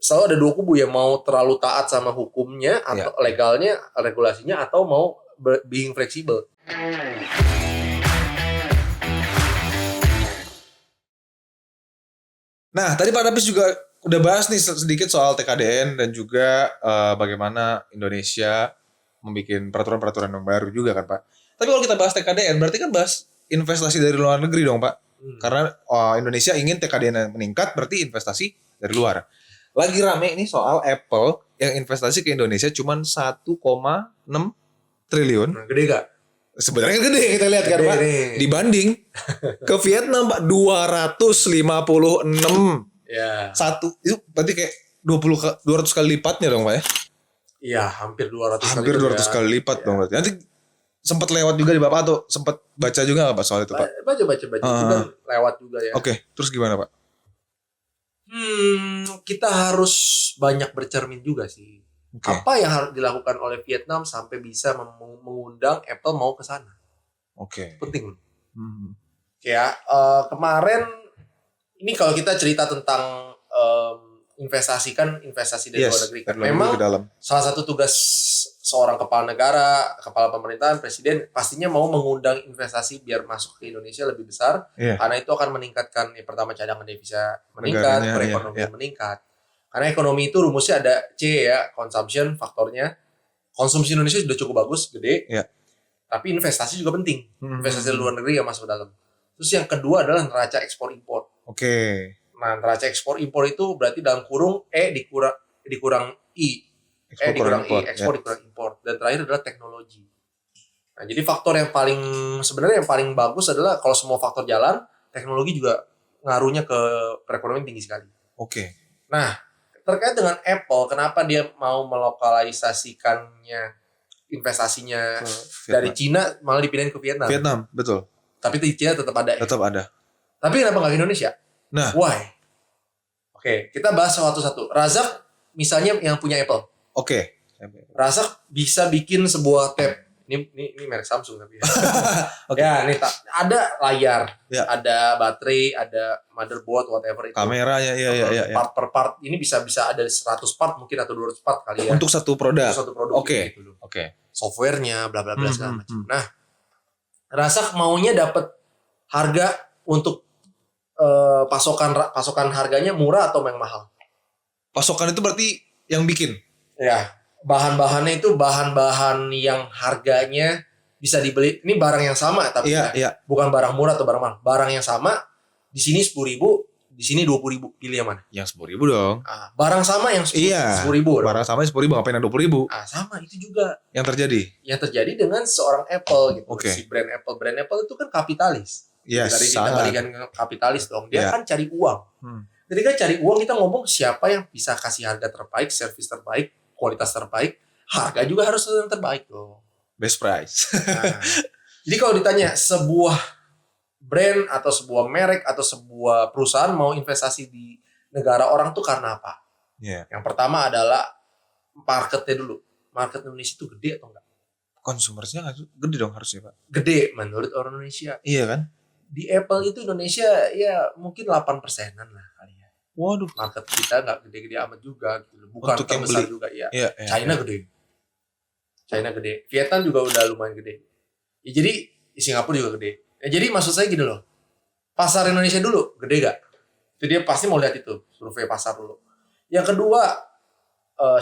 selalu ada dua kubu yang mau terlalu taat sama hukumnya atau legalnya, regulasinya, atau mau being fleksibel. Nah, tadi Pak Davis juga udah bahas nih sedikit soal TKDN dan juga bagaimana Indonesia membuat peraturan-peraturan yang baru juga kan Pak. Tapi kalau kita bahas TKDN berarti kan bahas investasi dari luar negeri dong Pak. Karena Indonesia ingin TKDN meningkat berarti investasi dari luar. Lagi rame ini soal Apple yang investasi ke Indonesia cuma 1,6 triliun. Nah, gede gak? Sebenarnya gede kita lihat kan Pak. Dibanding ke Vietnam Pak 256. Ya. Satu itu berarti kayak 200 kali lipatnya dong Pak ya. Iya, hampir 200 kali. Hampir 200 kali lipat dong berarti. Nanti sempat lewat juga di Bapak atau sempat baca juga enggak Pak soal itu Pak? Baca juga lewat juga ya. Oke, terus gimana Pak? Kita harus banyak bercermin juga sih. Apa yang harus dilakukan oleh Vietnam sampai bisa mengundang Apple mau ke sana? Penting. Kayak kemarin ini kalau kita cerita tentang investasi dari luar negeri kan. Memang salah satu tugas seorang kepala negara, kepala pemerintahan, presiden pastinya mau mengundang investasi biar masuk ke Indonesia lebih besar, karena itu akan meningkatkan pertama cadangan devisa meningkat, perekonomian meningkat. Karena ekonomi itu rumusnya ada C ya, consumption faktornya. Konsumsi Indonesia sudah cukup bagus, gede. Tapi investasi juga penting. Investasi luar negeri yang masuk ke dalam. Terus yang kedua adalah neraca ekspor impor. Nah, neraca ekspor impor itu berarti dalam kurung dikurang I. Dikurang I, ekspor dikurang impor. Dan terakhir adalah teknologi. Nah, jadi faktor yang paling bagus adalah kalau semua faktor jalan, teknologi juga ngaruhnya ke perekonomian tinggi sekali. Nah, terkait dengan Apple, kenapa dia mau melokalisasikannya investasinya dari Cina malah dipindahin ke Vietnam? Vietnam, betul. Tapi di Cina tetap ada. Tetap ada. Tapi kenapa nggak ke Indonesia? Nah, why? Kita bahas satu-satu. Razak misalnya yang punya Apple. Razak bisa bikin sebuah tab. Ini merek Samsung tapi. Ya, nih ada layar, ada baterai, ada motherboard, whatever itu. Kameranya, iya. Part per part ini bisa ada 100 part mungkin atau 200 part kali ya. Untuk satu produk. Gitu. Softwarenya, bla bla bla segala macam. Nah, Razak maunya dapat harga untuk pasokan harganya murah atau yang mahal? Pasokan itu berarti yang bikin. Ya. Bahan-bahannya itu bahan-bahan yang harganya bisa dibeli. Ini barang yang sama tapi bukan barang murah atau barang mahal. Barang yang sama di sini 10.000, di sini 20.000. Pilih yang mana? Yang 10.000 dong. Barang sama yang 10.000. Barang sama 10.000 ngapain 20.000? Sama itu juga. Yang terjadi. Yang terjadi dengan seorang Apple gitu. Si brand Apple itu kan kapitalis. Tadi kita balikan ke kapitalis dong. Dia kan cari uang. Ketika cari uang kita ngomong siapa yang bisa kasih harga terbaik, servis terbaik, kualitas terbaik, harga juga harus yang terbaik loh. Best price. Jadi kalau ditanya sebuah brand atau sebuah merek atau sebuah perusahaan mau investasi di negara orang tuh karena apa? Yang pertama adalah marketnya dulu. Market Indonesia itu gede atau enggak? Konsumernya gede dong harusnya Pak. Gede menurut orang Indonesia. Iya kan? Di Apple itu Indonesia ya mungkin 8%-an lah kali ya. Waduh. Market kita nggak gede-gede amat juga gitu. Bukan terbesar juga ya. China gede. China gede. Vietnam juga udah lumayan gede. Ya, jadi di Singapura juga gede. Ya, jadi maksud saya gini loh. Pasar Indonesia dulu gede gak? Itu dia pasti mau lihat itu. Survei pasar dulu. Yang kedua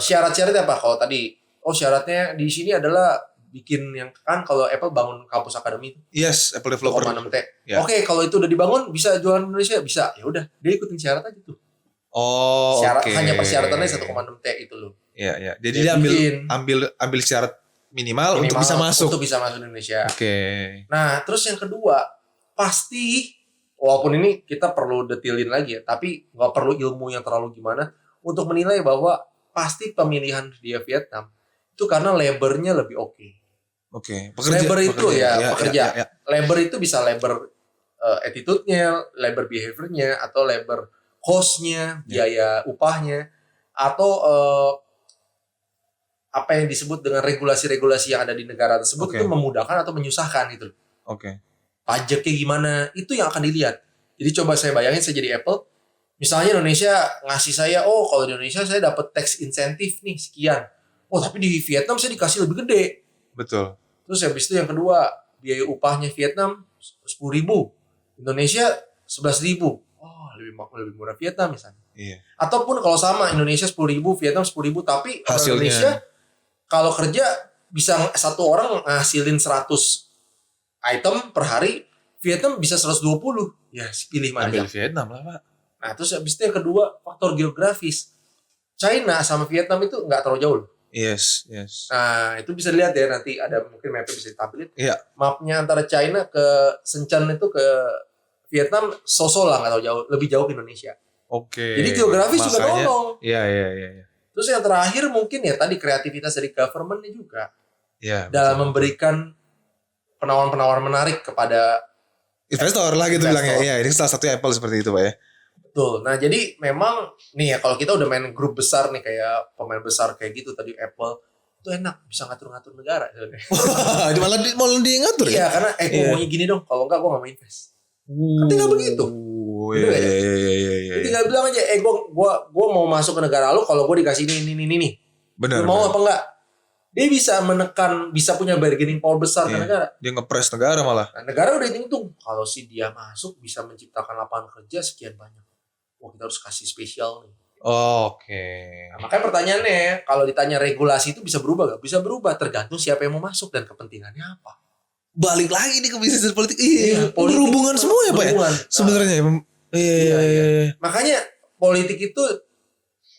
syarat-syaratnya apa? Kalau tadi syaratnya di sini adalah bikin yang kan kalau Apple bangun kampus akademi itu. Yes, Apple Developer 1,6T. Oke, kalau itu udah dibangun bisa jualan Indonesia bisa. Ya udah, dia ikutin syarat aja tuh. Hanya persyaratannya 1,6T itu loh. Iya. Jadi dia ambil syarat minimal untuk bisa masuk. Untuk bisa masuk Indonesia. Nah, terus yang kedua, pasti walaupun ini kita perlu detailin lagi ya, tapi nggak perlu ilmu yang terlalu gimana untuk menilai bahwa pasti pemilihan dia Vietnam itu karena labor-nya lebih oke. Labor itu pekerja. Labor itu bisa labor attitude-nya, labor behavior-nya, atau labor cost-nya, biaya upahnya, atau apa yang disebut dengan regulasi-regulasi yang ada di negara tersebut itu memudahkan atau menyusahkan gitu. Pajaknya gimana, itu yang akan dilihat. Jadi coba saya bayangin saya jadi Apple, Misalnya Indonesia ngasih saya, kalau di Indonesia saya dapat tax insentif nih sekian. Tapi di Vietnam saya dikasih lebih gede. Betul. Terus habis itu yang kedua, biaya upahnya Vietnam 10.000, Indonesia 11.000. Lebih murah Vietnam misalnya. Iya. Ataupun kalau sama, Indonesia 10.000, Vietnam 10.000, tapi orang Indonesia kalau kerja bisa satu orang ngasilin 100 item per hari, Vietnam bisa 120. Ya, pilih mana aja. Ambil Vietnam lah, Pak. Nah, terus habis itu yang kedua, faktor geografis. China sama Vietnam itu nggak terlalu jauh. Yes. Nah, itu bisa dilihat ya, nanti ada mungkin mapnya bisa ditampilin. Iya. Mapnya antara China ke Shenzhen itu ke Vietnam, so-so lah, nggak terlalu jauh. Lebih jauh ke Indonesia. Oke. Jadi geografis juga nolong. Iya. Terus yang terakhir mungkin ya tadi kreativitas dari government-nya juga. Iya. Dalam memberikan penawaran-penawaran menarik kepada investor lah gitu bilangnya. Iya, ini salah satu Apple seperti itu, Pak ya. Betul. Nah, jadi memang nih ya kalau kita udah main grup besar nih kayak pemain besar kayak gitu tadi Apple, itu enak bisa ngatur-ngatur negara. malah dia ngatur ya? Iya, karena gue maunya gini dong, kalau enggak gue gak mau invest. Tinggal begitu. Iya. Tinggal bilang aja, gue mau masuk ke negara lu kalau gue dikasih ini. Benar. Lu mau apa enggak? Dia bisa menekan, bisa punya bargaining power besar ke negara. Dia ngepres negara malah. Nah, negara udah hitung kalau si dia masuk bisa menciptakan lapangan kerja sekian banyak. Kita harus kasih spesial nih. Oke. Nah, makanya pertanyaannya, kalau ditanya regulasi itu bisa berubah gak? Bisa berubah, tergantung siapa yang mau masuk dan kepentingannya apa. Balik lagi nih ke bisnis dan politik. Iya, berhubungan semua ya Pak ya? Sebenarnya. Iya. Makanya politik itu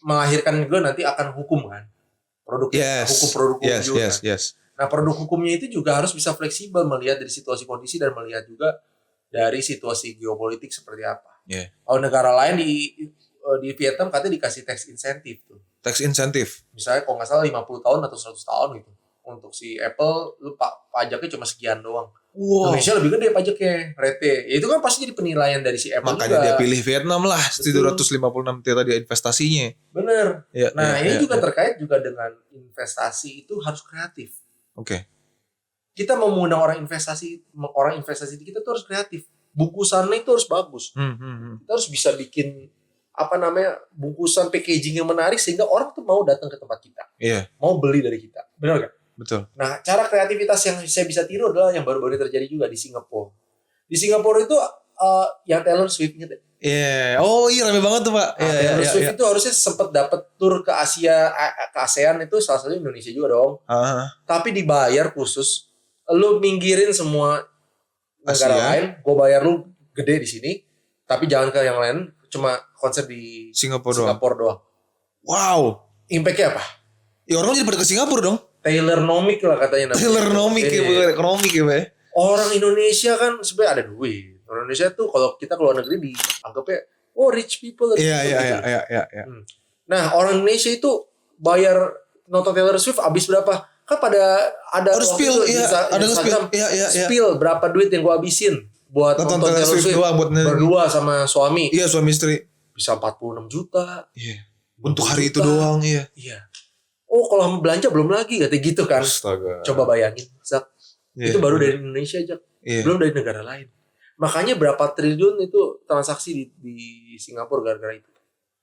melahirkan juga nanti akan hukum kan. Hukum juga. Yes. Nah, produk hukumnya itu juga harus bisa fleksibel melihat dari situasi kondisi dan melihat juga dari situasi geopolitik seperti apa. Yeah. Kalau negara lain di Vietnam katanya dikasih tax insentif tuh. Tax insentif. Misalnya kalau nggak salah 50 tahun atau 100 tahun gitu. Untuk si Apple lu pajaknya cuma sekian doang. Wow. Indonesia lebih gede pajaknya, rate. Ya itu kan pasti jadi penilaian dari si Apple. Makanya juga dia pilih Vietnam lah. 756 tadi investasinya. Bener. Ya, ini juga terkait juga dengan investasi itu harus kreatif. Oke. Kita mau mengundang orang investasi di kita tuh harus kreatif. Bungkusannya itu harus bagus. Kita harus bisa bikin bungkusan packaging yang menarik sehingga orang tuh mau datang ke tempat kita. Iya. Mau beli dari kita. Benar gak? Betul. Nah, cara kreativitas yang saya bisa tiru adalah yang baru-baru terjadi juga di Singapura. Di Singapura itu yang Taylor Swift gitu. Iya. Oh iya, rame banget tuh, Pak. Taylor Swift itu harusnya sempat dapat tur ke Asia, ke ASEAN itu salah satunya Indonesia juga dong. Tapi dibayar khusus. Lu minggirin semua negara lain, gue bayar lu gede di sini, tapi jangan ke yang lain, cuma konser di Singapura doang. Wow. Impact-nya apa? Ya orang jadi pada ke Singapura dong. Taylornomic lah katanya. Taylornomic ya, bukan ekonomik ya, Pak. Orang Indonesia kan sebenarnya ada duit. Orang Indonesia tuh kalau kita keluar negeri dianggapnya, rich people. Iya. Nah, orang Indonesia itu bayar nonton Taylor Swift habis berapa? Kan pada ada spill, ada Instagram, spill berapa duit yang gua habisin buat nonton Taylor Swift berdua sama suami. Iya, suami istri. Bisa 46 juta. Iya. Untuk hari itu doang, iya. Kalau belanja belum lagi katanya gitu kan. Astaga. Coba bayangin, Zak. Itu baru dari Indonesia aja. Belum dari negara lain. Makanya berapa triliun itu transaksi di Singapura gara-gara itu.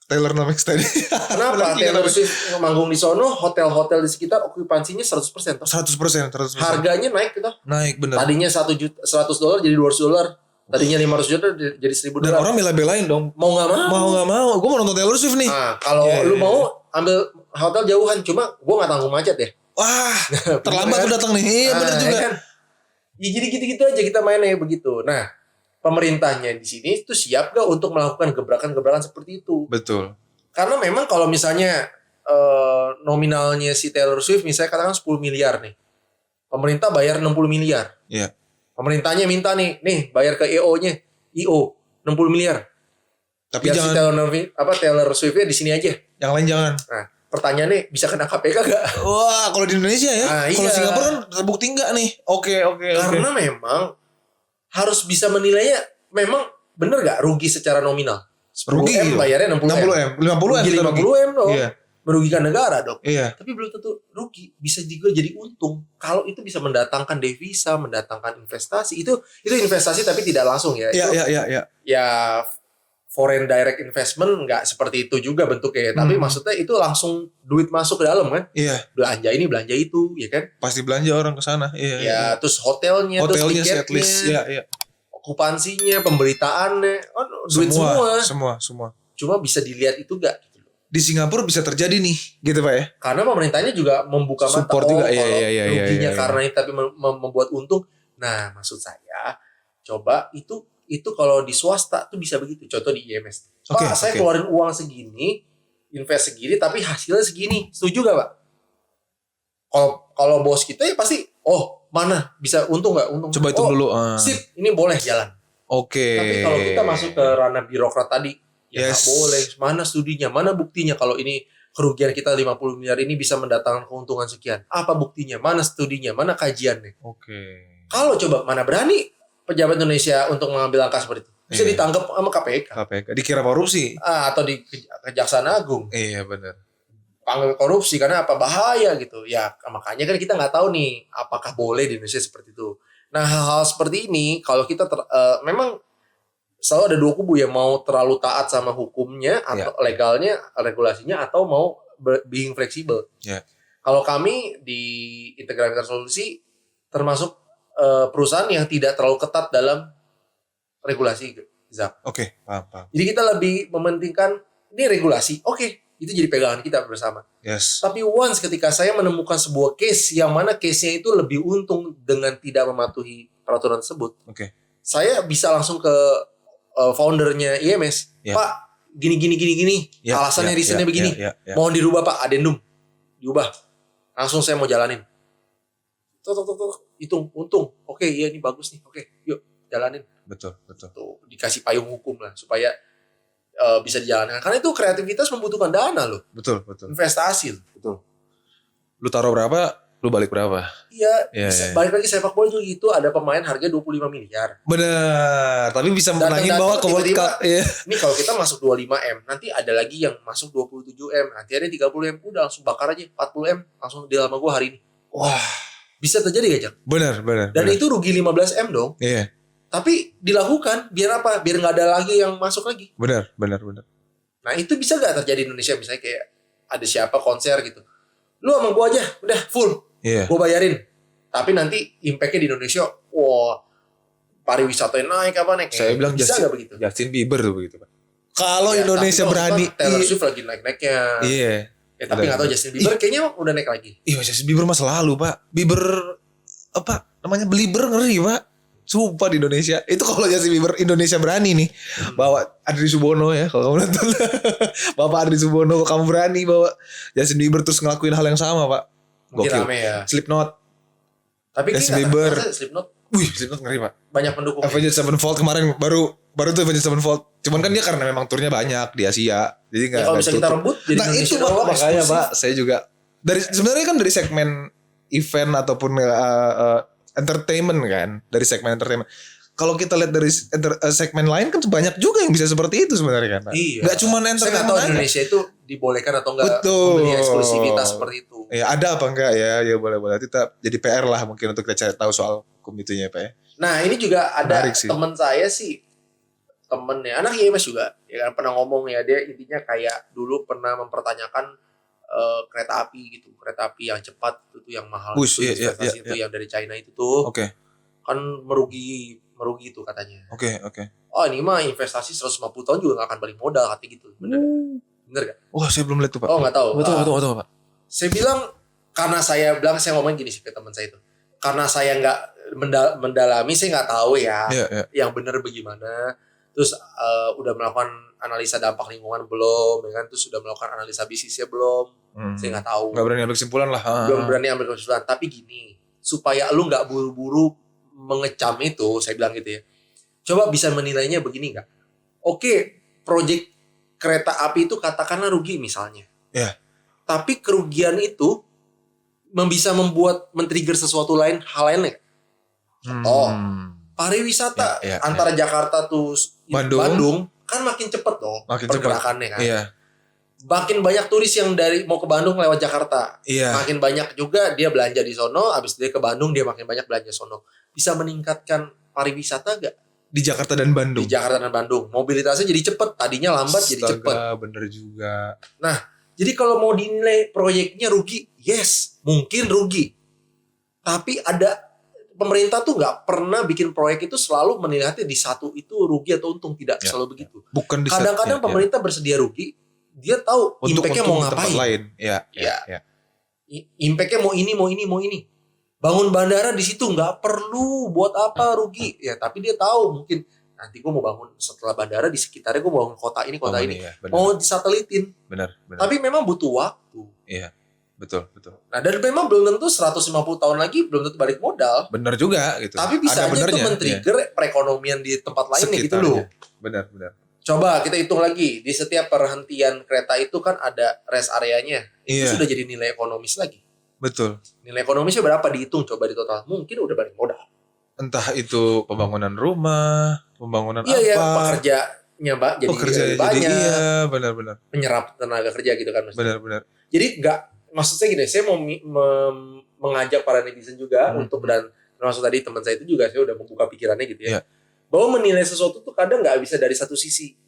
Taylornomics tadi. Kenapa? Taylor Swift manggung di sono, hotel-hotel di sekitar okupansinya 100%. 100%. Harganya naik gitu. Naik bener. Tadinya $100 jadi $200. Tadinya $500 jadi $1,000. Dan orang bela-belain dong. Mau nggak mau. Gue mau nonton Taylor Swift nih. Nah, kalau lu mau ambil hotel jauhan, cuma gue nggak tanggung macet ya. Wah, terlambat tuh datang nih. Iya bener juga. Kan? Ya jadi gitu-gitu aja kita mainnya begitu. Nah, pemerintahnya di sini itu siap gak untuk melakukan gebrakan-gebrakan seperti itu? Betul. Karena memang kalau misalnya nominalnya si Taylor Swift misalnya katakan 10 miliar nih. Pemerintah bayar 60 miliar. Iya. Pemerintahnya minta nih bayar ke IO-nya. IO 60 miliar. Tapi biar jangan si Taylor Swift-nya di sini aja. Yang lain jangan. Nah, pertanyaannya bisa kena KPK gak? Wah, kalau di Indonesia ya. Kalau Singapura kan terbukti enggak nih? Oke. Karena memang harus bisa menilainya memang bener gak rugi secara nominal. 10 M bayarnya 60 M. 50 M dong. Iya. Merugikan negara dong. Iya. Tapi belum tentu rugi, bisa juga jadi untung. Kalau itu bisa mendatangkan devisa, mendatangkan investasi, itu investasi tapi tidak langsung ya. Iya. Ya foreign direct investment nggak seperti itu juga bentuknya, tapi maksudnya itu langsung duit masuk ke dalam kan? Iya. Belanja ini, belanja itu, ya kan? Pasti belanja orang ke sana. Iya. Ya, terus hotelnya, terus tiketnya, setlist, iya. okupansinya, pemberitaannya, duit semua. Cuma bisa dilihat itu gak? Di Singapura bisa terjadi nih, gitu Pak ya? Karena pemerintahnya juga membuka mata. Support juga, iya. Ruginya karena itu tapi membuat untung. Nah, maksud saya, coba itu kalau di swasta tuh bisa begitu. Contoh di IMS. Pak, saya keluarin uang segini, invest segini, tapi hasilnya segini. Setuju gak Pak? Kalau bos kita ya pasti, mana bisa untung gak? Untung. Coba hitung dulu. Sip, ini boleh jalan. Tapi kalau kita masuk ke ranah birokrat tadi, ya gak boleh. Mana studinya, mana buktinya kalau ini kerugian kita 50 miliar ini bisa mendatangkan keuntungan sekian. Apa buktinya, mana studinya, mana kajiannya. Kalau coba mana berani pejabat Indonesia untuk mengambil langkah seperti itu. Bisa ditangkap sama KPK. Dikira korupsi. Atau di Kejaksaan Agung. Iya benar. Panggil korupsi karena apa, bahaya gitu. Ya makanya kan kita nggak tahu nih apakah boleh di Indonesia seperti itu. Nah hal-hal seperti ini kalau kita memang selalu ada dua kubu yang mau terlalu taat sama hukumnya atau legalnya, regulasinya, atau mau being fleksibel. Kalau kami di Integrator Solusi termasuk perusahaan yang tidak terlalu ketat dalam regulasi, Zak. Paham. Jadi kita lebih mementingkan ini regulasi, itu jadi pegangan kita bersama. Tapi once ketika saya menemukan sebuah case yang mana case-nya itu lebih untung dengan tidak mematuhi peraturan tersebut, saya bisa langsung ke foundernya IMS, Pak, gini, alasannya reasonnya begini, mohon dirubah Pak, adendum, diubah, langsung saya mau jalanin. Hitung untung, iya ini bagus nih, yuk jalanin. Betul. Tuh, dikasih payung hukum lah supaya bisa dijalankan. Karena itu kreativitas membutuhkan dana loh. Betul. Investasi loh. Betul. Lu taruh berapa, lu balik berapa? Iya. Balik lagi sepak bola juga gitu, ada pemain harga 25 miliar. Benar, tapi bisa menangin bawa ke World Cup. Ini kalau kita masuk 25M, nanti ada lagi yang masuk 27M, nanti ada 30M, udah langsung bakar aja 40M, langsung di lama gua hari ini. Wah. Bisa terjadi gak, Jang? Benar. Dan itu rugi 15M dong. Iya. Tapi dilakukan, biar apa? Biar gak ada lagi yang masuk lagi. Benar. Nah itu bisa gak terjadi di Indonesia? Misalnya kayak ada siapa konser gitu. Lu sama gua aja, udah full. Gua bayarin. Tapi nanti impact-nya di Indonesia, pariwisata naik apa naik. Saya bilang bisa gak begitu? Justin Bieber tuh begitu, Pak. Kalau Indonesia berani. Taylor Swift lagi naik-naiknya. Iya. Tapi gak tahu Justin Bieber kayaknya udah naik lagi. Justin Bieber masa lalu Pak. Bieber apa namanya, Belieber ngeri Pak. Sumpah di Indonesia. Itu kalau Justin Bieber Indonesia berani nih bawa Adri Subono ya, kalau kamu nonton. Bapak Adri Subono, kamu berani bawa Justin Bieber terus ngelakuin hal yang sama Pak. Mungkin rame ya. Slipknot. Tapi Justin Bieber. Slipknot ngeri Pak. Banyak pendukung. Avenged Sevenfold kemarin baru tuh Avenged Sevenfold. Cuman kan dia karena memang turnya banyak di Asia, jadi nggak kalau bisa kita rebut jadi itu makanya Pak, saya juga sebenarnya kan dari segmen event ataupun entertainment kan, dari segmen entertainment. Kalau kita lihat dari segmen lain kan banyak juga yang bisa seperti itu sebenarnya kan Pak. Iya. Gak cuma entertainment. Saya nggak tahu Indonesia itu dibolehkan atau enggak membeli eksklusivitas seperti itu. Ya ada apa enggak ya boleh. Kita jadi PR lah mungkin untuk kita cari tahu soal hukum itunya Pak ya. Nah ini juga ada teman saya sih, temennya anak IMS juga ya kan, pernah ngomong ya, dia intinya kayak dulu pernah mempertanyakan kereta api yang cepat itu yang mahal investasi itu yang dari China itu tuh kan merugi itu katanya. Ini mah investasi 150 tahun juga gak akan balik modal katanya gitu. Bener gak? Saya belum lihat tuh Pak. Gak tahu. Betul Pak. Saya bilang saya ngomong gini sih ke teman saya itu, karena saya nggak mendalami, saya nggak tahu ya yang benar bagaimana. Terus udah melakukan analisa dampak lingkungan belum, ya kan? Terus udah melakukan analisa bisnisnya belum. Saya nggak tahu. Nggak berani ambil kesimpulan lah. Belum berani ambil kesimpulan. Tapi gini, supaya lu nggak buru-buru mengecam itu, saya bilang gitu ya. Coba bisa menilainya begini nggak? Oke, proyek kereta api itu katakanlah rugi misalnya. Tapi kerugian itu bisa membuat men-trigger sesuatu lain, hal lain. Pariwisata antara Jakarta tuh Bandung kan makin cepet dong pergerakannya kan. Makin banyak turis yang mau ke Bandung lewat Jakarta. Makin banyak juga dia belanja di sono, habis dia ke Bandung dia makin banyak belanja sono. Bisa meningkatkan pariwisata gak? Di Jakarta dan Bandung. Di Jakarta dan Bandung. Mobilitasnya jadi cepet. Tadinya lambat jadi cepet. Bener juga. Nah, jadi kalau mau dinilai proyeknya rugi, yes, mungkin rugi. Tapi pemerintah tuh nggak pernah bikin proyek itu selalu melihatnya di satu itu rugi atau untung. Tidak selalu begitu. Bukan kadang-kadang pemerintah bersedia rugi, dia tahu impact-nya mau ngapain. Lain. Ya. Impact-nya mau ini. Bangun bandara di situ nggak perlu buat apa rugi ya, tapi dia tahu mungkin nanti gue mau bangun setelah bandara di sekitarnya gue bangun kota ini ya, mau disatelitin. Benar. Tapi memang butuh waktu. Iya, betul. Nah dan memang belum tentu 150 tahun lagi belum tentu balik modal. Benar juga gitu. Tapi bisa aja itu men-trigger perekonomian di tempat lainnya gitu loh. Benar. Coba kita hitung lagi, di setiap perhentian kereta itu kan ada rest areanya. Itu sudah jadi nilai ekonomis lagi. Betul. Nilai ekonomisnya berapa dihitung coba di total. Mungkin udah balik modal. Entah itu pembangunan rumah, pembangunan apa. Iya, pekerjanya jadi banyak. Iya, benar. Menyerap tenaga kerja gitu kan. Benar. Jadi maksud saya gini, saya mau mengajak para netizen juga untuk, dan termasuk tadi teman saya itu juga, saya udah membuka pikirannya gitu ya. Bahwa menilai sesuatu tuh kadang nggak bisa dari satu sisi.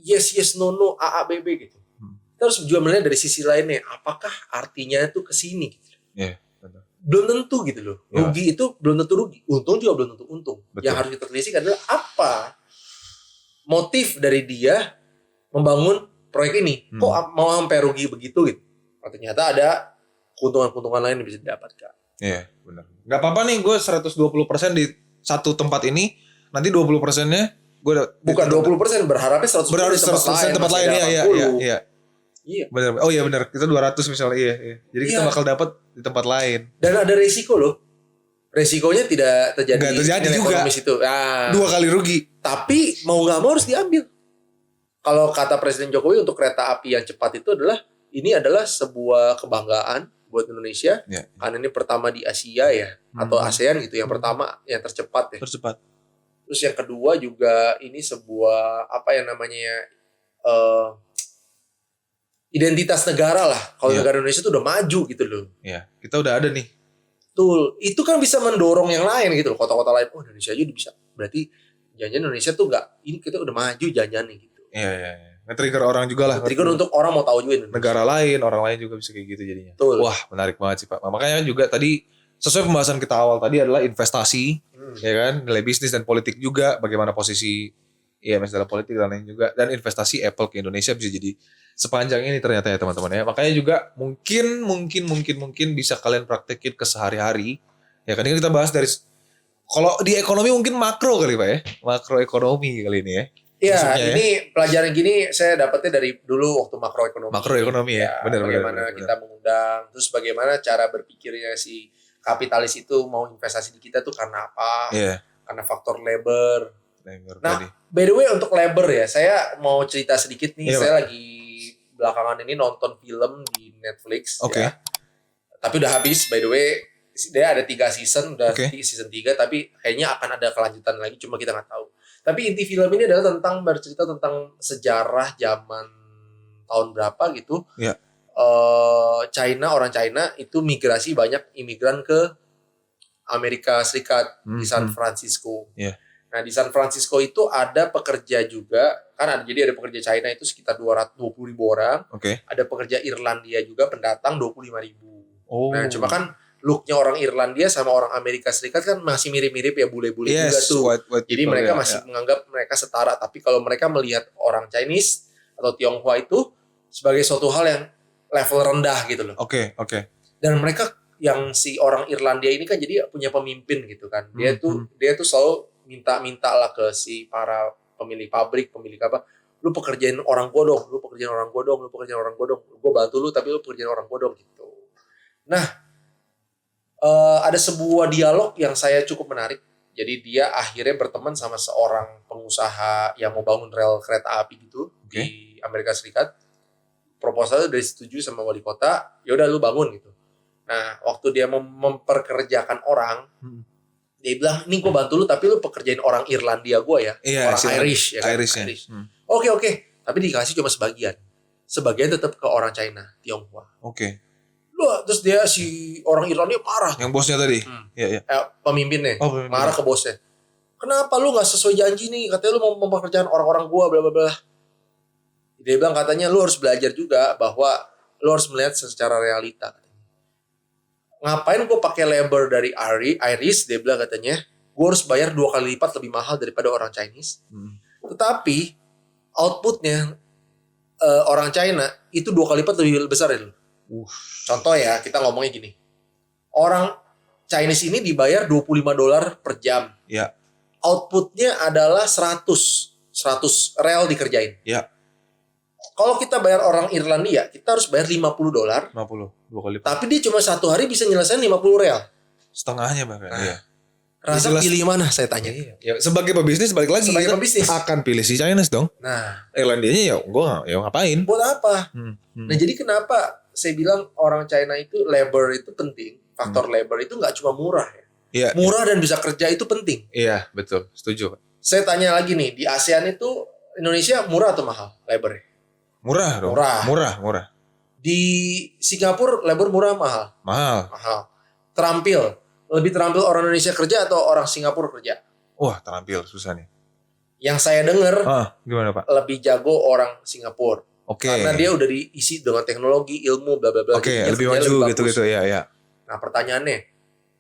Yes, no, A, B, gitu. Kita harus juga melihat dari sisi lainnya. Apakah artinya itu ke sini? Iya, benar. Belum tentu gitu loh. Rugi itu belum tentu rugi. Untung juga belum tentu untung. Betul. Yang harus kita telisik adalah apa motif dari dia membangun proyek ini. Kok mau sampai rugi begitu gitu. Ternyata ada keuntungan-keuntungan lain yang bisa didapatkan. Iya, benar. Gak apa-apa nih gue 120% di satu tempat ini. Nanti 20%-nya gue bukan 20%, berharapnya 100% di tempat lain. Iya. Benar. Oh iya benar. Kita 200 misalnya. Iya. Jadi kita bakal dapat di tempat lain. Dan ada resiko loh. Resikonya tidak terjadi. Nggak terjadi juga. Itu. Nah, 2 kali rugi. Tapi mau nggak mau harus diambil. Kalau kata Presiden Jokowi untuk kereta api yang cepat itu ini adalah sebuah kebanggaan buat Indonesia. Ya. Karena ini pertama di Asia ya, atau ASEAN gitu. Yang pertama yang tercepat ya. Terus yang kedua juga ini sebuah identitas negara lah. Kalau negara Indonesia tuh udah maju gitu loh. Iya, kita udah ada nih. Betul. Itu kan bisa mendorong yang lain gitu loh. Kota-kota lain, Indonesia aja udah bisa. Berarti jangan Indonesia tuh ini kita udah maju jangan nih gitu. Iya. Nge-trigger orang juga lah. Nge-trigger untuk orang mau tahu juga Indonesia. Negara lain, orang lain juga bisa kayak gitu jadinya. Betul. Wah, menarik banget sih Pak. Makanya juga tadi sesuai pembahasan kita awal tadi adalah investasi, ya kan, nilai bisnis dan politik juga, bagaimana posisi IMS dalam politik dan lain juga, dan investasi Apple ke Indonesia bisa jadi sepanjang ini ternyata ya teman-teman ya. Makanya juga mungkin bisa kalian praktekin ke sehari-hari. Ya kan ini kita bahas dari kalau di ekonomi mungkin makro kali Pak ya. Makroekonomi kali ini ya. Iya, ini pelajaran gini saya dapetnya dari dulu waktu makroekonomi. Makroekonomi ya, benar. Bagaimana kita mengundang, terus bagaimana cara berpikirnya si kapitalis itu mau investasi di kita tuh karena apa? Iya. Karena faktor labor. Nah, tadi. By the way untuk labor ya, saya mau cerita sedikit nih. Saya lagi belakangan ini nonton film di Netflix. Oke. Ya. Tapi udah habis, by the way. Dia ada 3 season, udah season 3, tapi kayaknya akan ada kelanjutan lagi, cuma kita nggak tahu. Tapi inti film ini adalah bercerita tentang sejarah zaman tahun berapa gitu. Iya. Orang China itu migrasi banyak imigran ke Amerika Serikat di San Francisco. Yeah. Nah di San Francisco itu ada pekerja juga, jadi ada pekerja China itu sekitar 220.000 orang. Ada pekerja Irlandia juga pendatang 25.000. Nah cuma kan looknya orang Irlandia sama orang Amerika Serikat kan masih mirip-mirip ya, bule-bule juga tuh. White jadi mereka masih menganggap mereka setara. Tapi kalau mereka melihat orang Chinese atau Tionghoa itu sebagai suatu hal yang level rendah gitu loh. Oke. Dan mereka yang si orang Irlandia ini kan jadi punya pemimpin gitu kan. Dia tuh selalu minta lah ke si para pemilik pabrik, pemilik apa. Lu pekerjain orang gua dong, lu pekerjain orang gua dong. Gua bantu lu tapi lu pekerjain orang gua dong gitu. Nah, ada sebuah dialog yang saya cukup menarik. Jadi dia akhirnya berteman sama seorang pengusaha yang mau bangun rel kereta api gitu di Amerika Serikat. Proposalnya udah disetujui sama wali kota, ya udah lu bangun gitu. Nah, waktu dia memperkerjakan orang, dia bilang, "Nih gue bantu lu tapi lu pekerjain orang Irlandia gue ya, orang Irish ya." Irish. Oke. Tapi dikasih cuma sebagian. Sebagian tetap ke orang China, Tionghoa. Terus dia si orang Irlandia marah. Yang bosnya tadi? Pemimpinnya. Marah ke bosnya. kenapa lu nggak sesuai janji nih, katanya lu mau mempekerjakan orang-orang gua bla bla bla. Dia bilang katanya lu harus belajar juga bahwa lu harus melihat secara realita. Ngapain gue pakai labor dari Iris, dia bilang katanya, gue harus bayar 2 kali lipat lebih mahal daripada orang Chinese. Tetapi outputnya orang China itu 2 kali lipat lebih besar ya. Contoh ya, kita ngomongnya gini. Orang Chinese ini dibayar $25 per jam. Ya. Outputnya adalah 100 rel dikerjain. Ya. Kalau kita bayar orang Irlandia, kita harus bayar $50. 50, 2 kali lipat. Tapi dia cuma 1 hari bisa nyelesain 50 rel. Setengahnya bahkan. Iya. Rasa pilih mana saya tanya. Ya, sebagai pebisnis balik lagi. Sebagai pebisnis akan pilih si Chinese dong. Nah, Irlandianya ya ngapain? Buat apa? Nah, jadi kenapa saya bilang orang China itu labor itu penting. Faktor labor itu nggak cuma murah ya. Iya. Murah dan bisa kerja itu penting. Iya, betul. Setuju, Pak. Saya tanya lagi nih, di ASEAN itu Indonesia murah atau mahal labornya? Murah dong. Murah. Di Singapura labor murah mahal? Mahal. Lebih terampil orang Indonesia kerja atau orang Singapura kerja? Wah, terampil susah nih. Yang saya dengar gimana Pak? lebih jago orang Singapura. Oke. Karena dia udah diisi dengan teknologi, ilmu, bla bla bla. Oke, lebih maju gitu ya. Nah, pertanyaannya,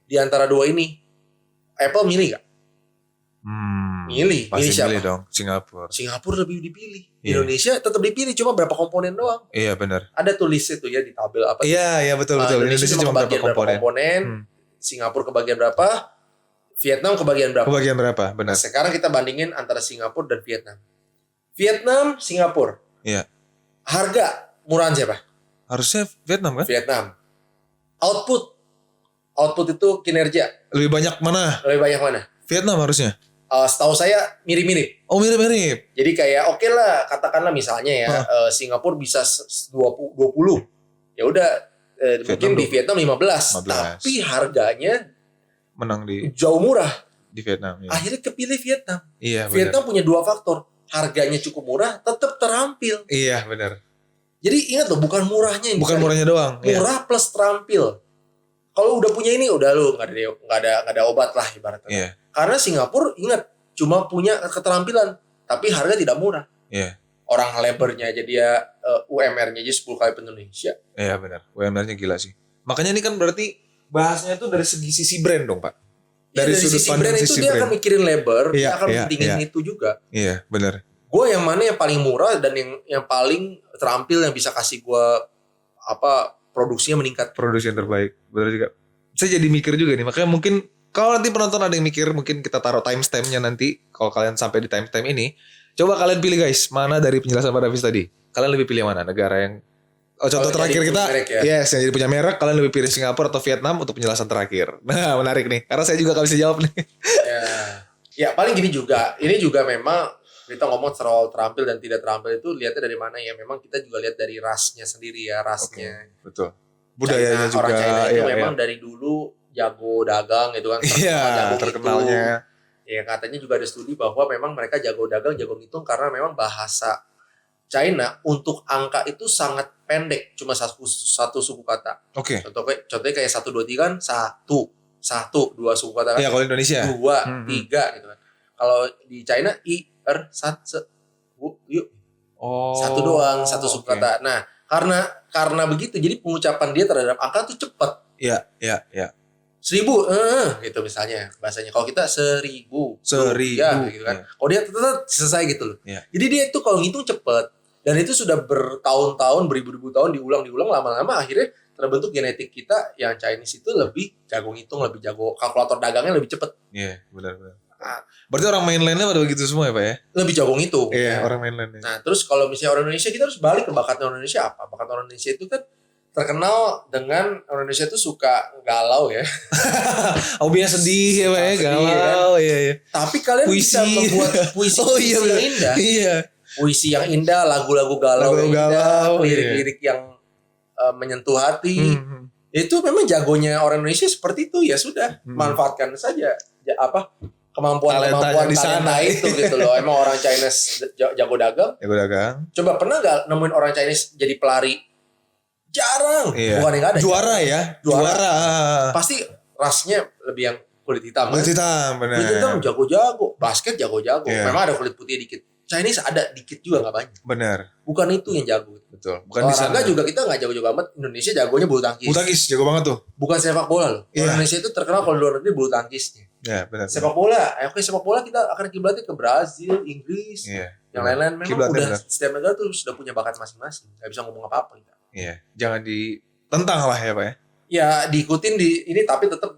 di antara dua ini Apple milih gak? Milih siapa? Milih dong, Singapura lebih dipilih. Indonesia tetap dipilih, cuma berapa komponen doang. Iya benar. Ada tulisnya tuh ya di tabel apa? Iya betul. Indonesia cuma berapa komponen. Singapura kebagian berapa? Vietnam kebagian berapa? Benar. Nah, sekarang kita bandingin antara Singapura dan Vietnam. Vietnam, Singapura. Iya. Harga murahan siapa? Harusnya Vietnam kan? Vietnam. Output itu kinerja. Lebih banyak mana? Vietnam harusnya. Setahu saya mirip-mirip. Oh, mirip-mirip. Jadi kayak oke lah, katakanlah misalnya ya Singapura bisa 20. Ya udah mungkin di Vietnam 15. Tapi harganya menang di jauh murah di Vietnam. Ya. Akhirnya kepilih Vietnam. Iya, Vietnam punya 2 faktor. Harganya cukup murah, tetap terampil. Iya, benar. Jadi ingat loh, bukan murahnya yang bukan murahnya doang. Murah plus terampil. Kalau udah punya ini, udah lu nggak ada obat lah ibaratnya. Iya. Karena Singapura ingat cuma punya keterampilan, tapi harga tidak murah. Iya. Orang labornya aja dia UMR-nya aja 10 kali Indonesia. Iya benar. UMR-nya gila sih. Makanya ini kan berarti bahasnya tuh dari sisi brand dong, Pak. Dari sudut pandang sisi brand itu dia akan mikirin labor, dia akan pentingin itu juga. Iya, benar. Gue yang mana yang paling murah dan yang paling terampil yang bisa kasih gue produksinya meningkat. Produksi yang terbaik. Benar juga. Saya jadi mikir juga nih, makanya mungkin kalau nanti penonton ada yang mikir, mungkin kita taruh timestamp-nya nanti. Kalau kalian sampai di timestamp ini, coba kalian pilih guys, mana dari penjelasan Pak Davis tadi. Kalian lebih pilih mana? Negara yang contoh terakhir kita, yes, yang jadi punya merek, kalian lebih pilih Singapura atau Vietnam untuk penjelasan terakhir. Nah, menarik nih, karena saya juga gak bisa jawab nih. Ya paling gini juga, ini juga memang kita ngomong soal terampil dan tidak terampil itu lihatnya dari mana ya. Memang kita juga lihat dari rasnya sendiri ya, rasnya. Okay, betul. Budayanya juga. Orang China itu memang dari dulu jago dagang gitu kan. Iya, terkenalnya. Ya katanya juga ada studi bahwa memang mereka jago dagang, jago ngitung karena memang bahasa China untuk angka itu sangat pendek, cuma satu suku kata. Oke. Contohnya kayak 1, 2, 3 kan 1, 2 suku kata kan. Iya, kalau Indonesia 2, 3 gitu kan. Kalau di China yuk. Oh. 1 doang, 1 suku kata. Nah, karena begitu jadi pengucapan dia terhadap angka itu cepat. Iya. 1000 gitu misalnya bahasanya. Kalau kita 1000 ya gitu kan. Kalau dia tetap selesai gitu loh. Ya. Jadi dia itu kalau ngitung cepet. Dan itu sudah bertahun-tahun, beribu-ribu tahun diulang lama-lama akhirnya terbentuk genetik kita yang Chinese itu lebih jago ngitung, lebih jago kalkulator dagangnya lebih cepet. Iya, benar. Berarti orang mainlandnya pada begitu semua ya Pak ya? Lebih jago ngitung. Iya, orang mainlandnya. Nah terus kalau misalnya orang Indonesia, kita harus balik ke bakatnya orang Indonesia apa? Bakat orang Indonesia itu kan terkenal dengan orang Indonesia itu suka galau ya. Hobinya sedih ya Pak ya, galau. Kan? Iya. Tapi kalian bisa membuat puisi yang indah. Iya. Puisi yang indah, lagu-lagu galau yang indah, lirik-lirik yang menyentuh hati. Itu memang jagonya orang Indonesia seperti itu, ya sudah, manfaatkan saja kemampuan di sana itu gitu loh. Emang orang Chinese jago dagang. Coba pernah gak nemuin orang Chinese jadi pelari? Jarang. Iya. Bukan yang gak ada. Juara. Pasti rasnya lebih yang kulit hitam. Kulit hitam, benar. Kulit hitam jago-jago, basket jago-jago. Iya. Memang ada kulit putih dikit. Chinese ada dikit juga nggak banyak. Benar. Bukan itu yang jago. Betul. Bukan di sana. Olahraga juga kita nggak jago-jago amat. Indonesia jagonya bulu tangkis. Bulu tangkis jago banget tuh. Bukan sepak bola loh. Iya. Indonesia itu terkenal kalau di luar negeri bulu tangkisnya. Iya, benar. Sepak bola, sepak bola kita akan kiblatnya ke Brazil, Inggris, Iya. yang lain-lain. Memang Kiblatnya udah benar. setiap negara tuh sudah punya bakat masing-masing. Gak bisa ngomong apa-apa kita. Iya. Jangan ditentang lah ya Pak ya. Ya diikutin di ini tapi tetap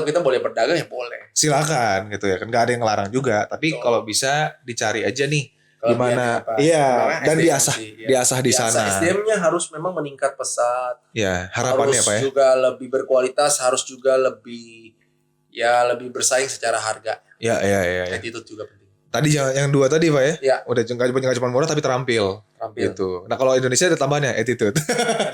kita boleh berdagang ya boleh. Silakan gitu ya kan, nggak ada yang ngelarang juga. Tapi kalau bisa dicari aja nih gimana, iya, dan diasah di sana. SDM-nya harus memang meningkat pesat. Ya harapannya harus Pak ya. Harus juga lebih berkualitas, harus juga lebih bersaing secara harga. Ya. Attitude juga penting. Tadi yang dua tadi Pak ya. Ya. Udah nggak cuma murah tapi terampil. Gitu. Nah kalau Indonesia ada tambahannya attitude.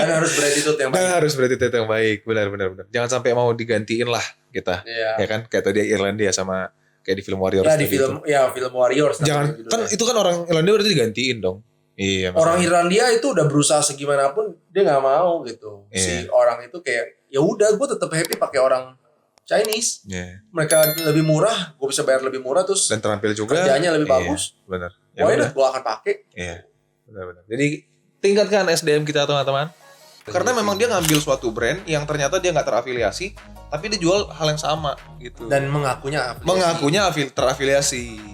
Dan harus beretitude yang baik. Dan harus beretitude yang baik, benar. Jangan sampai mau digantiin lah kita. Ya kan kayak tadi Irlandia sama kayak di film Warriors. Ya di film film Warriors. Jangan kan itu kan orang Irlandia berarti digantiin dong. Iya. Orang Irlandia itu udah berusaha segimanapun dia nggak mau gitu. Iya. Si orang itu kayak ya udah gue tetap happy pakai orang Chinese. Iya. Mereka lebih murah, gue bisa bayar lebih murah terus dan terampil juga. Kerjanya lebih bagus. Benar. Why not gue akan pakai. Iya. Benar. Jadi tingkatkan SDM kita teman-teman. Karena memang dia ngambil suatu brand yang ternyata dia nggak terafiliasi, tapi dia jual hal yang sama gitu. Dan mengakunya terafiliasi.